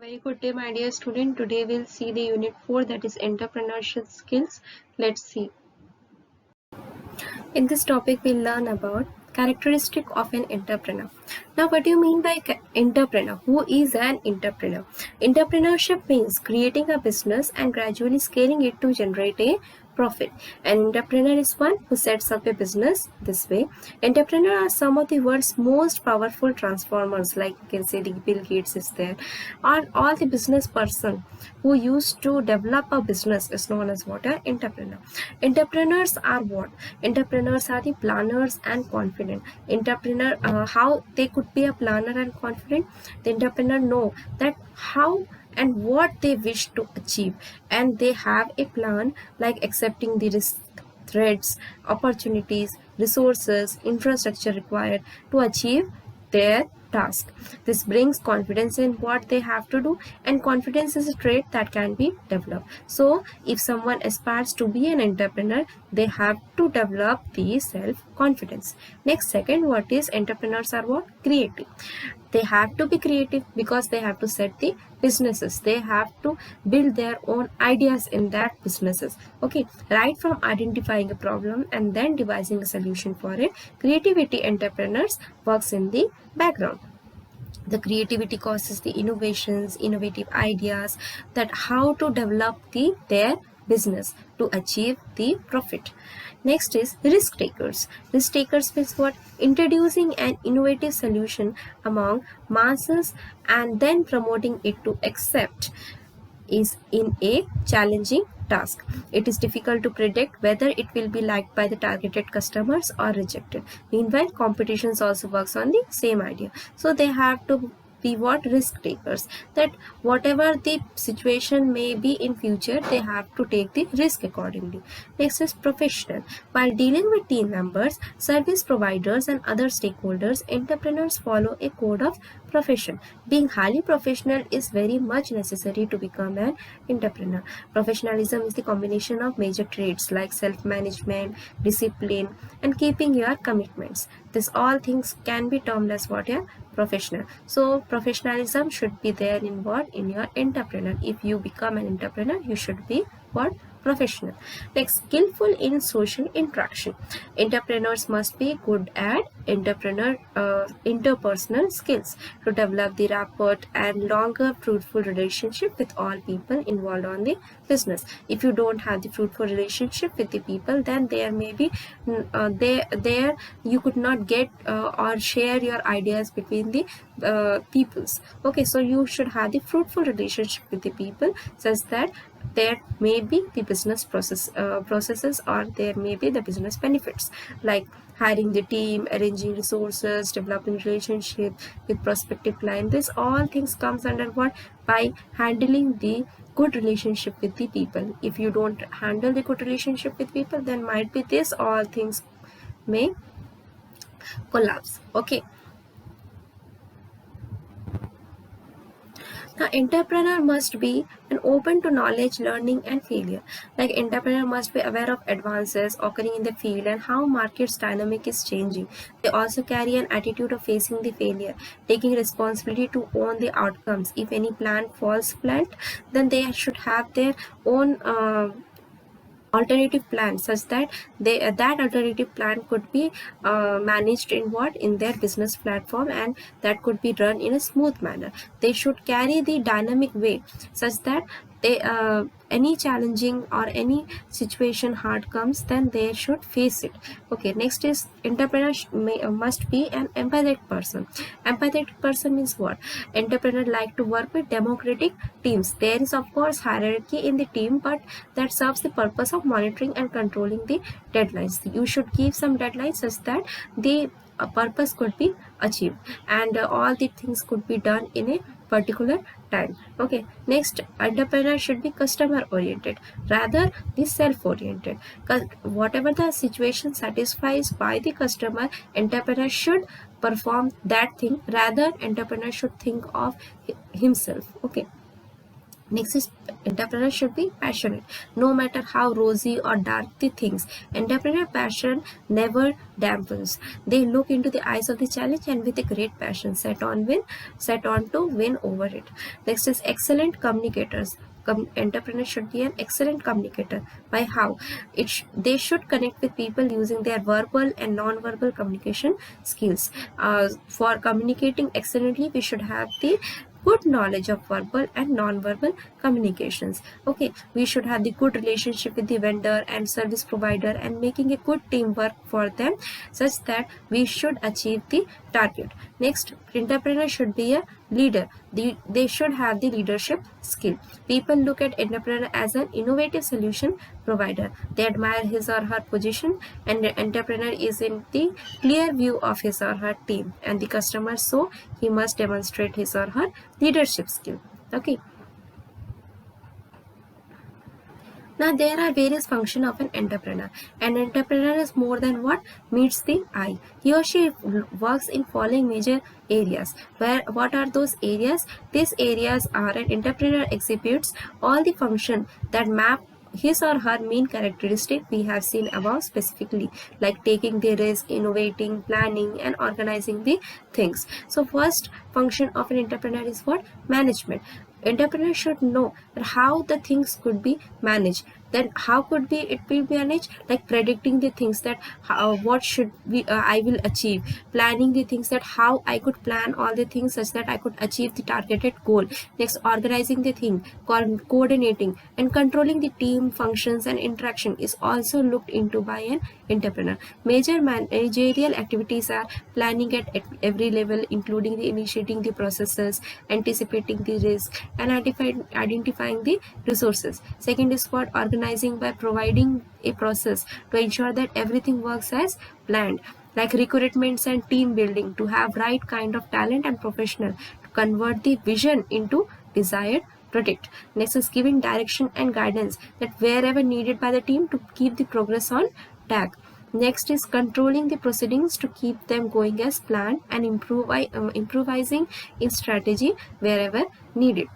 Very good day, my dear student. Today we'll see the unit 4, that is entrepreneurship skills. Let's see. In this topic, we'll learn about characteristic of an entrepreneur. Now, what do you mean by entrepreneur? Who is an entrepreneur? Entrepreneurship means creating a business and gradually scaling it to generate a profit. An entrepreneur is one who sets up a business this way. Entrepreneurs are some of the world's most powerful transformers, like you can say the Bill Gates is there, or all the business person who used to develop a business is known as what? An entrepreneur. Entrepreneurs are what? Entrepreneurs are the planners and confident. Entrepreneur, how they could be a planner and confident? The entrepreneur know that how and what they wish to achieve, and they have a plan, like accepting the risk, threats, opportunities, resources, infrastructure required to achieve their task. This brings confidence in what they have to do, and confidence is a trait that can be developed. So if someone aspires to be an entrepreneur, they have to develop the self-confidence. Next, second, what is entrepreneurs are what? Creative. They have to be creative because they have to set the businesses. They have to build their own ideas in that businesses. Okay, right from identifying a problem and then devising a solution for it, creativity entrepreneurs works in the background. The creativity causes the innovations, innovative ideas, that how to develop their business to achieve the profit. Next is risk takers. Risk takers means what? Introducing an innovative solution among masses and then promoting it to accept is in a challenging task. It is difficult to predict whether it will be liked by the targeted customers or rejected. Meanwhile, competitions also works on the same idea. So they have to be what? Risk takers, that whatever the situation may be in future, they have to take the risk accordingly. Next is professional. While dealing with team members, service providers and other stakeholders, entrepreneurs follow a code of profession. Being highly professional is very much necessary to become an entrepreneur. Professionalism is the combination of major traits like self-management, discipline, and keeping your commitments. This all things can be termed as what? A professional. So professionalism should be there in what? In your entrepreneur. If you become an entrepreneur, you should be what? Professional. Next, skillful in social interaction. Entrepreneurs must be good at interpersonal skills to develop the rapport and longer fruitful relationship with all people involved on the business. If you don't have the fruitful relationship with the people, then there may be there you could not get or share your ideas between the peoples. Okay, so you should have the fruitful relationship with the people, such that there may be the business processes, or there may be the business benefits, like hiring the team, arranging resources, developing relationship with prospective client. This all things comes under what? By handling the good relationship with the people. If you don't handle the good relationship with people, then might be this all things may collapse. Okay, the entrepreneur must be an open to knowledge, learning, and failure. Like entrepreneur must be aware of advances occurring in the field and how market's dynamic is changing. They also carry an attitude of facing the failure, taking responsibility to own the outcomes. If any plan falls flat, then they should have their own alternative plan, such that that alternative plan could be managed in what? In their business platform, and that could be run in a smooth manner. They should carry the dynamic way, such that they any challenging or any situation hard comes, then they should face it. Okay, next is entrepreneur must be an empathetic person. Empathetic person means what? Entrepreneur like to work with democratic teams. There is of course hierarchy in the team, but that serves the purpose of monitoring and controlling the deadlines. You should give some deadlines such that the purpose could be achieved, and all the things could be done in a particular time. Okay, next, entrepreneur should be customer oriented rather the self oriented. Whatever the situation satisfies by the customer, entrepreneur should perform that thing, rather entrepreneur should think of himself. Okay, Next is entrepreneur should be passionate. No matter how rosy or dark the things, entrepreneur passion never dampens. They look into the eyes of the challenge and with a great passion set on to win over it. Next is excellent communicators. Entrepreneur should be an excellent communicator. By how? They should connect with people using their verbal and non-verbal communication skills. For communicating excellently, we should have the good knowledge of verbal and non-verbal communications. Okay, we should have the good relationship with the vendor and service provider and making a good teamwork for them such that we should achieve the target. Next, entrepreneur should be a leader. They should have the leadership skill. People look at entrepreneur as an innovative solution provider. They admire his or her position, and the entrepreneur is in the clear view of his or her team and the customer, so he must demonstrate his or her leadership skill. Okay. Now there are various functions of an entrepreneur. An entrepreneur is more than what meets the eye. He or she works in following major areas. What are those areas? These areas are an entrepreneur exhibits all the functions that map his or her main characteristic we have seen above specifically, like taking the risk, innovating, planning, and organizing the things. So first function of an entrepreneur is what? Management. Entrepreneur should know how the things could be managed. Then how could be it be managed? Like predicting the things that what should be I will achieve, planning the things that how I could plan all the things such that I could achieve the targeted goal. Next, organizing the thing, coordinating and controlling the team functions and interaction is also looked into by an entrepreneur. Major managerial activities are planning at every level, including the initiating the processes, anticipating the risk, and identifying the resources. Second is what? Organizing by providing a process to ensure that everything works as planned, like recruitments and team building to have right kind of talent and professional to convert the vision into desired product. Next is giving direction and guidance that wherever needed by the team to keep the progress on track. Next is controlling the proceedings to keep them going as planned and improvising in strategy wherever needed.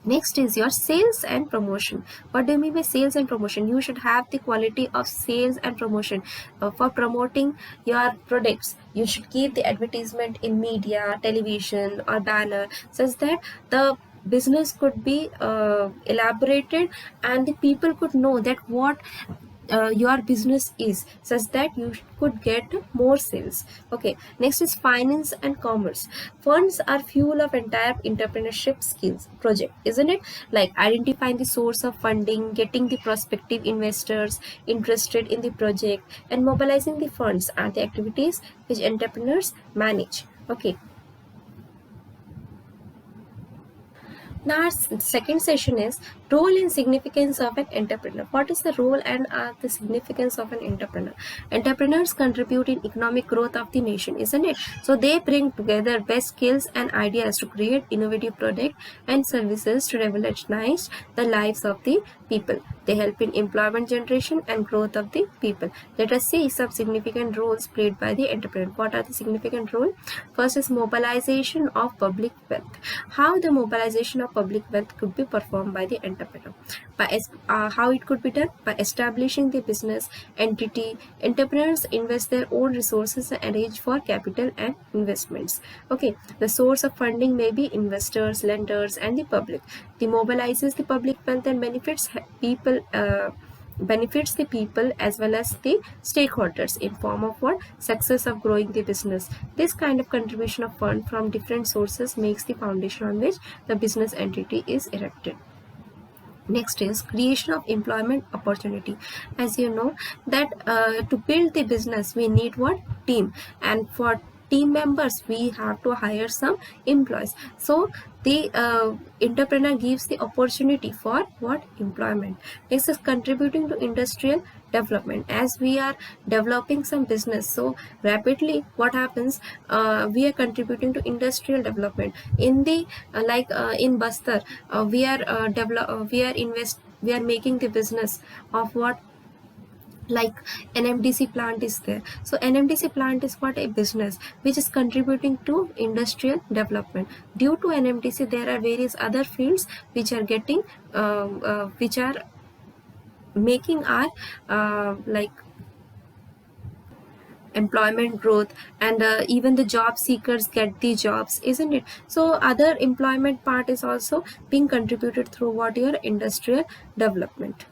Next is your sales and promotion. What do you mean by sales and promotion? You should have the quality of sales and promotion. For promoting your products, you should keep the advertisement in media, television, or banner such that the business could be elaborated and the people could know that what your business is, such that you could get more sales. Okay, next is finance and commerce. Funds are fuel of entire entrepreneurship skills project, isn't it? Like identifying the source of funding, getting the prospective investors interested in the project, and mobilizing the funds are the activities which entrepreneurs manage. Okay. Now our second session is role and significance of an entrepreneur. What is the role and the significance of an entrepreneur? Entrepreneurs contribute in economic growth of the nation, isn't it? So they bring together best skills and ideas to create innovative products and services to revolutionize the lives of the people. They help in employment generation and growth of the people. Let us see some significant roles played by the entrepreneur. What are the significant roles? First is mobilization of public wealth. How the mobilization of public wealth could be performed by the entrepreneur. How it could be done? By establishing the business entity. Entrepreneurs invest their own resources and arrange for capital and investments. Okay, the source of funding may be investors, lenders, and the public. The mobilizes the public wealth and benefits the people as well as the stakeholders in form of what? Success of growing the business. This kind of contribution of fund from different sources makes the foundation on which the business entity is erected. Next is creation of employment opportunity. As you know that to build the business we need what? Team, and for team members we have to hire some employees. So the entrepreneur gives the opportunity for what? Employment. Next is contributing to industrial development. As we are developing some business so rapidly, what happens? We are contributing to industrial development. In the in Bastar, we are making the business of what? like NMDC plant is there. So NMDC plant is what, a business which is contributing to industrial development. Due to NMDC, there are various other fields which are getting which are making our like employment growth, and even the job seekers get the jobs, isn't it? So other employment part is also being contributed through what, your industrial development.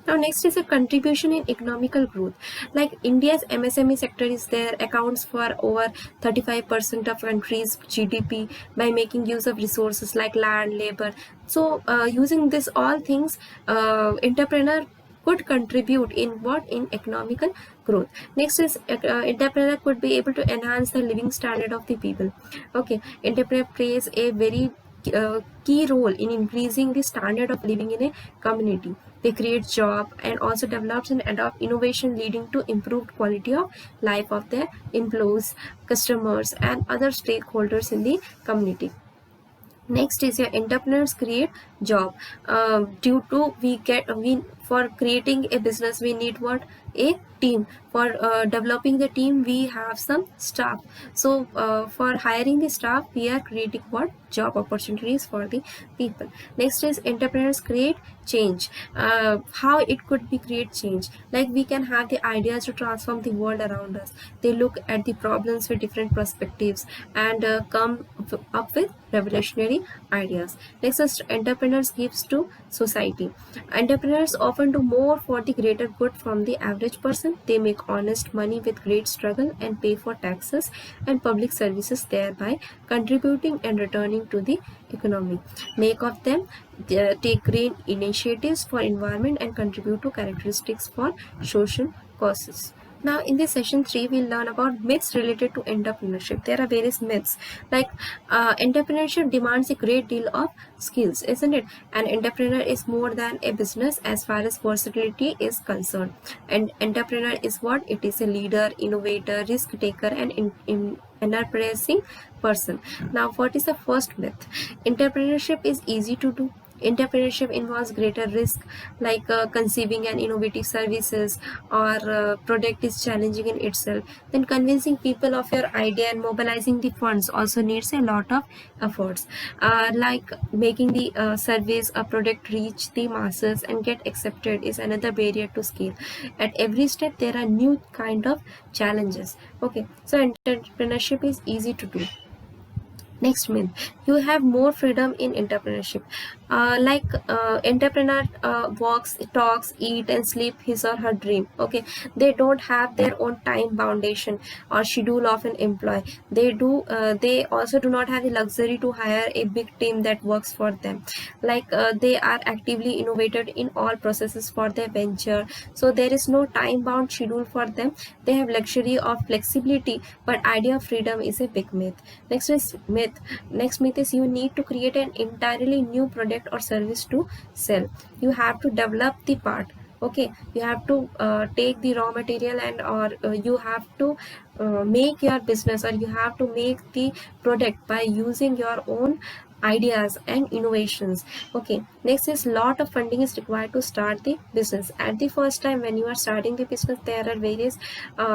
Now next is a contribution in economical growth. Like India's MSME sector is there, accounts for over 35% of country's GDP by making use of resources like land, labor. So using this all things, entrepreneur could contribute in what, in economical growth. Next is entrepreneur could be able to enhance the living standard of the people. Okay, entrepreneur plays a very key role in increasing the standard of living in a community. They create job and also develops and adopt innovation, leading to improved quality of life of their employees, customers, and other stakeholders in the community. Next is your entrepreneurs create job. Due to we for creating a business, we need what, a team. For developing the team, we have some staff. So for hiring the staff, we are creating what, job opportunities for the people. Next is entrepreneurs create change. How it could be create change, like we can have the ideas to transform the world around us. They look at the problems with different perspectives and come up with revolutionary ideas. Next is entrepreneurs gives to society. Entrepreneurs often do more for the greater good from the average person. They make honest money with great struggle and pay for taxes and public services, thereby contributing and returning to the economy. Make of them take green initiatives for environment and contribute to characteristics for social causes. Now in this session 3, we'll learn about myths related to entrepreneurship. There are various myths, like entrepreneurship demands a great deal of skills, isn't it? An entrepreneur is more than a business as far as versatility is concerned. And entrepreneur is what? It is a leader, innovator, risk taker, and enterprising person. Now what is the first myth? Entrepreneurship is easy to do. Entrepreneurship involves greater risk, like conceiving an innovative services or product is challenging in itself. Then convincing people of your idea and mobilizing the funds also needs a lot of efforts, like making the service a product reach the masses and get accepted is another barrier to scale. At every step there are new kind of challenges. Okay, so entrepreneurship is easy to do. Next myth, you have more freedom in entrepreneurship. Like entrepreneur walks, talks, eat, and sleep his or her dream. Okay, they don't have their own time foundation or schedule of an employee. They also do not have the luxury to hire a big team that works for them. Like they are actively innovated in all processes for their venture. So there is no time bound schedule for them. They have luxury of flexibility, but idea of freedom is a big myth. Next myth is you need to create an entirely new product or service to sell. You have to develop the part. Okay, you have to take the raw material and or you have to make your business, or you have to make the product by using your own ideas and innovations. Okay, next is lot of funding is required to start the business. At the first time when you are starting the business, there are various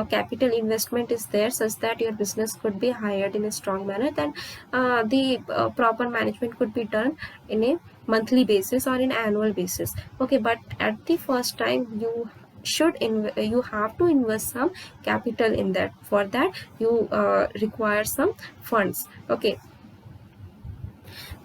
capital investment is there, such that your business could be hired in a strong manner. Then the proper management could be done in a monthly basis or in annual basis. Okay, but at the first time you have to invest some capital in that. For that you require some funds. Okay,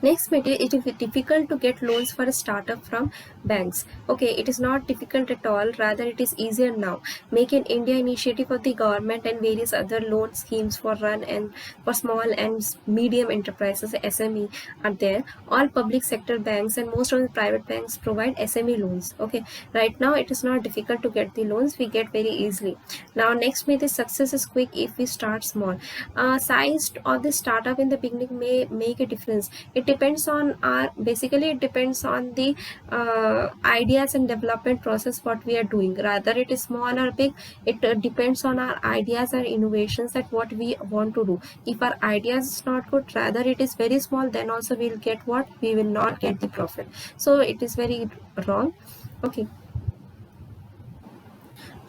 next myth, it is difficult to get loans for a startup from banks. Okay, it is not difficult at all, rather it is easier now. Make in India initiative of the government and various other loan schemes for run and for small and medium enterprises, SME are there. All public sector banks and most of the private banks provide SME loans. Okay, right now it is not difficult to get the loans, we get very easily. Now next myth is success is quick if we start small. Size of the startup in the beginning may make a difference. It depends on our, basically it depends on the ideas and development process what we are doing, rather it is small or big. It depends on our ideas and innovations, that what we want to do. If our ideas is not good, rather it is very small, then also we'll get what, we will not get the profit. So it is very wrong. Okay.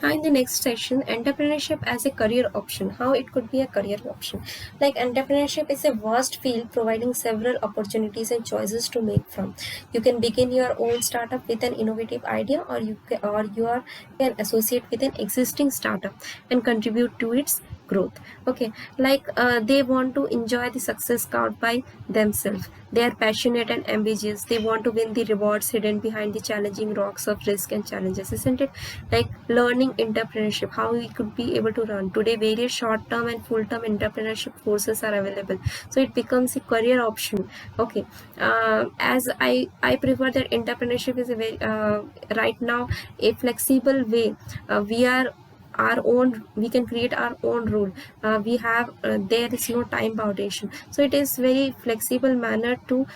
Now in the next section, entrepreneurship as a career option, how it could be a career option. Like entrepreneurship is a vast field providing several opportunities and choices to make from. You can begin your own startup with an innovative idea, or can associate with an existing startup and contribute to its growth. Okay, like they want to enjoy the success carved by themselves. They are passionate and ambitious. They want to win the rewards hidden behind the challenging rocks of risk and challenges, isn't it? Like learning entrepreneurship, how we could be able to run today. Various short-term and full-term entrepreneurship courses are available, so it becomes a career option. Okay, as I prefer that entrepreneurship is a very right now a flexible way. We are our own, we can create our own rule. We have there is no time foundation, so it is very flexible manner to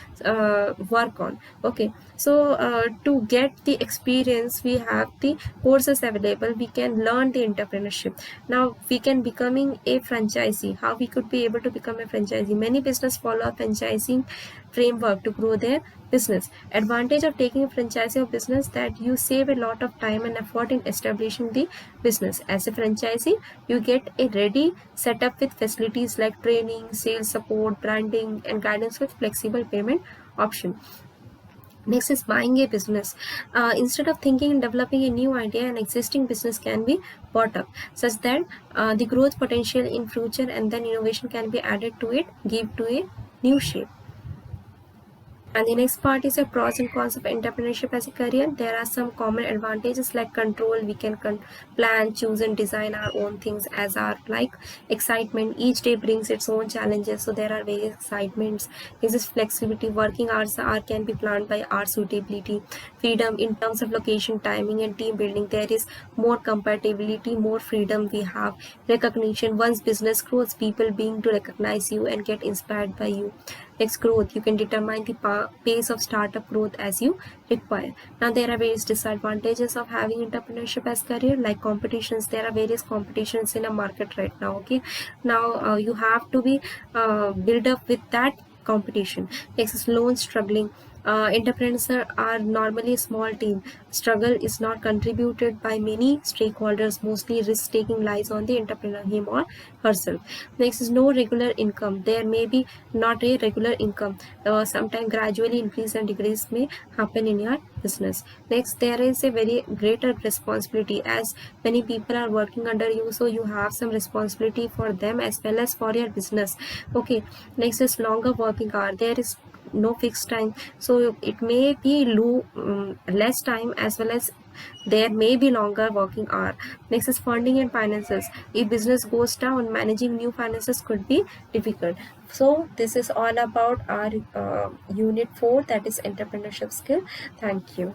work on. Okay, so to get the experience, we have the courses available, we can learn the entrepreneurship. Now we can becoming a franchisee, how we could be able to become a franchisee. Many business follow a franchising framework to grow their business. Advantage of taking a franchise of business, that you save a lot of time and effort in establishing the business. As a franchisee, you get a ready setup with facilities like training, sales support, branding, and guidance with flexible payment option. Next is buying a business. Instead of thinking and developing a new idea, an existing business can be bought up, such that the growth potential in future and then innovation can be added to it, give to a new shape. And the next part is a pros and cons of entrepreneurship as a career. There are some common advantages like control. We can plan, choose, and design our own things as our like excitement. Each day brings its own challenges, so there are various excitements. This is flexibility. Working hours can be planned by our suitability. Freedom in terms of location, timing, and team building. There is more compatibility, more freedom we have. Recognition. Once business grows, people being to recognize you and get inspired by you. Next, growth. You can determine the pace of startup growth as you require. Now there are various disadvantages of having entrepreneurship as career, like competitions. There are various competitions in a market right now. Okay, now you have to be build up with that competition. Next is loan struggling. Entrepreneurs are normally a small team. Struggle is not contributed by many stakeholders. Mostly risk taking lies on the entrepreneur, him or herself. Next is no regular income. There may be not a regular income. Sometimes gradually increase and decrease may happen in your business. Next, there is a very greater responsibility, as many people are working under you, so you have some responsibility for them as well as for your business. Okay, next is longer working hour. There is no fixed time, so it may be less time as well as there may be longer working hour. Next is funding and finances. If business goes down, managing new finances could be difficult. So this is all about our unit 4, that is entrepreneurship skill. Thank you.